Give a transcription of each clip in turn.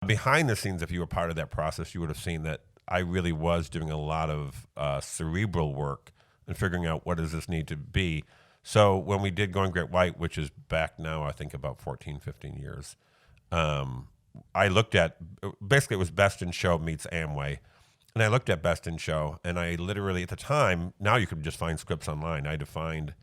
Behind the scenes, if you were part of that process, you would have seen that I really was doing a lot of cerebral work and figuring out what does this need to be. So when we did Going Great White, which is back now, I think about 14, 15 years, I looked at, basically it was Best in Show meets Amway. And I looked at Best in Show, and I literally, at the time, now you could just find scripts online. I had to find,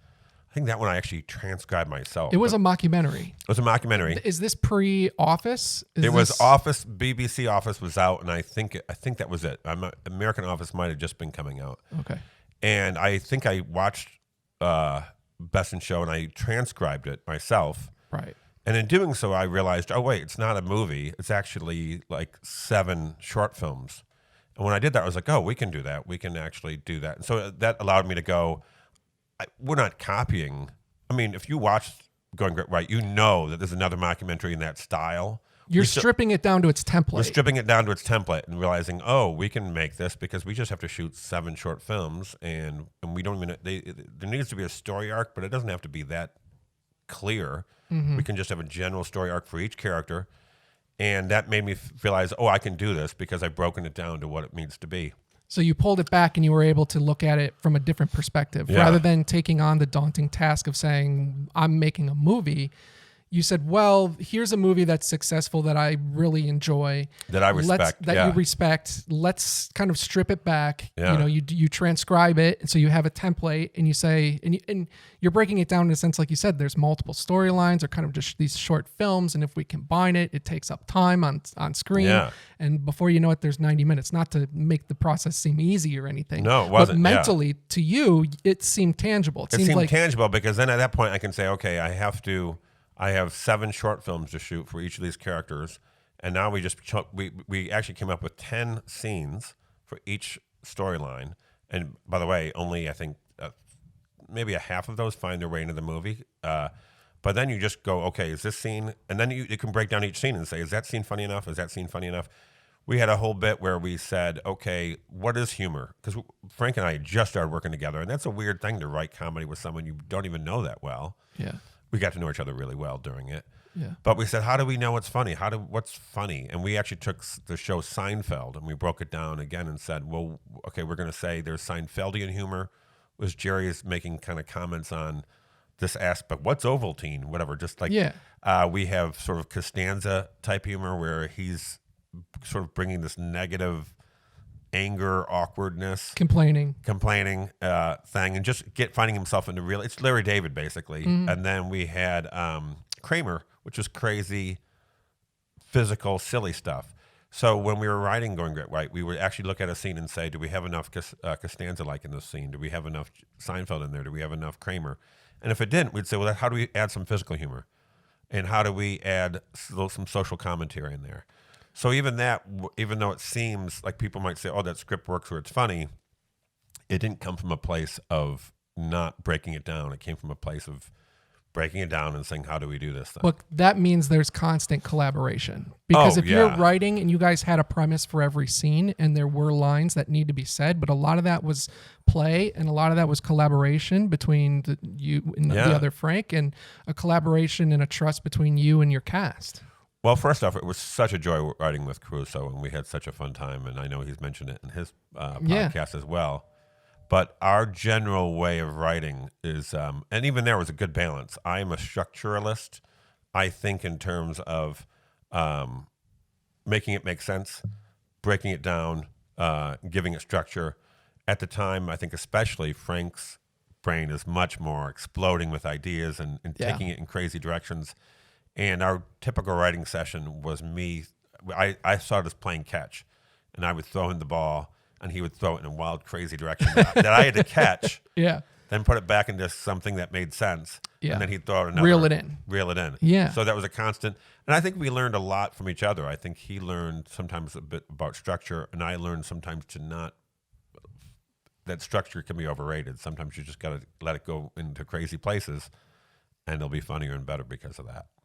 I think that one I actually transcribed myself. It was a mockumentary. It was a mockumentary. Is this pre-Office? It was Office, BBC Office was out, and I think that was it. American Office might have just been coming out. Okay. And I think I watched Best in Show, and I transcribed it myself. Right. And in doing so, I realized, oh, wait, it's not a movie. It's actually like 7 short films. And when I did that, I was like, oh, we can do that. We can actually do that. And so that allowed me to go, we're not copying. I mean, if you watch Going Great White, you know that there's another mockumentary in that style. You're stripping it down to its template. We're stripping it down to its template and realizing, oh, we can make this because we just have to shoot 7 short films. And we don't even, there needs to be a story arc, but it doesn't have to be that clear. We can just have a general story arc for each character. And that made me realize, oh, I can do this because I've broken it down to what it needs to be. So you pulled it back and you were able to look at it from a different perspective. Yeah. Rather than taking on the daunting task of saying, I'm making a movie, you said, well, here's a movie that's successful that I really enjoy. That I respect. You respect. Let's kind of strip it back. Yeah. You know, you transcribe it. And so you have a template and you say, and you're breaking it down in a sense, like you said, there's multiple storylines or kind of just these short films. And if we combine it, it takes up time on screen. Yeah. And before you know it, there's 90 minutes, not to make the process seem easy or anything. No, it wasn't. But mentally, to you, it seemed tangible. It seemed like tangible because then at that point I can say, okay, I have 7 short films to shoot for each of these characters, and now we actually came up with 10 scenes for each storyline. And by the way, only I think maybe a half of those find their way into the movie. But then you just go, okay, is this scene? And then you can break down each scene and say, is that scene funny enough? Is that scene funny enough? We had a whole bit where we said, okay, what is humor? Because Frank and I just started working together, and that's a weird thing to write comedy with someone you don't even know that well. Yeah. We got to know each other really well during it. Yeah. But we said, how do we know what's funny? What's funny? And we actually took the show Seinfeld and we broke it down again and said, well, okay, we're going to say there's Seinfeldian humor, was Jerry is making kind of comments on this aspect. What's Ovaltine? Whatever. Just like, we have sort of Costanza type humor where he's sort of bringing this negative anger, awkwardness, complaining thing, and just finding himself into real. It's Larry David basically, and then we had Kramer, which was crazy, physical, silly stuff. So when we were writing Going Great White, we would actually look at a scene and say, do we have enough Costanza like in this scene? Do we have enough Seinfeld in there? Do we have enough Kramer? And if it didn't, we'd say, well, how do we add some physical humor, and how do we add some social commentary in there? So even though it seems like people might say, oh, that script works or it's funny, it didn't come from a place of not breaking it down. It came from a place of breaking it down and saying, how do we do this thing? Look, that means there's constant collaboration. Because if you're writing and you guys had a premise for every scene and there were lines that need to be said, but a lot of that was play and a lot of that was collaboration between you and the other Frank, and a collaboration and a trust between you and your cast. Well, first off, it was such a joy writing with Caruso, and we had such a fun time, and I know he's mentioned it in his podcast as well. But our general way of writing is, and even there was a good balance. I am a structuralist. I think in terms of making it make sense, breaking it down, giving it structure. At the time, I think especially Frank's brain is much more exploding with ideas and taking it in crazy directions. And our typical writing session was me. I started as playing catch, and I would throw in the ball, and he would throw it in a wild, crazy direction that I had to catch. Then put it back into something that made sense. And then he'd throw it another. Reel it in. Yeah. So that was a constant. And I think we learned a lot from each other. I think he learned sometimes a bit about structure, and I learned sometimes that structure can be overrated. Sometimes you just got to let it go into crazy places, and it'll be funnier and better because of that.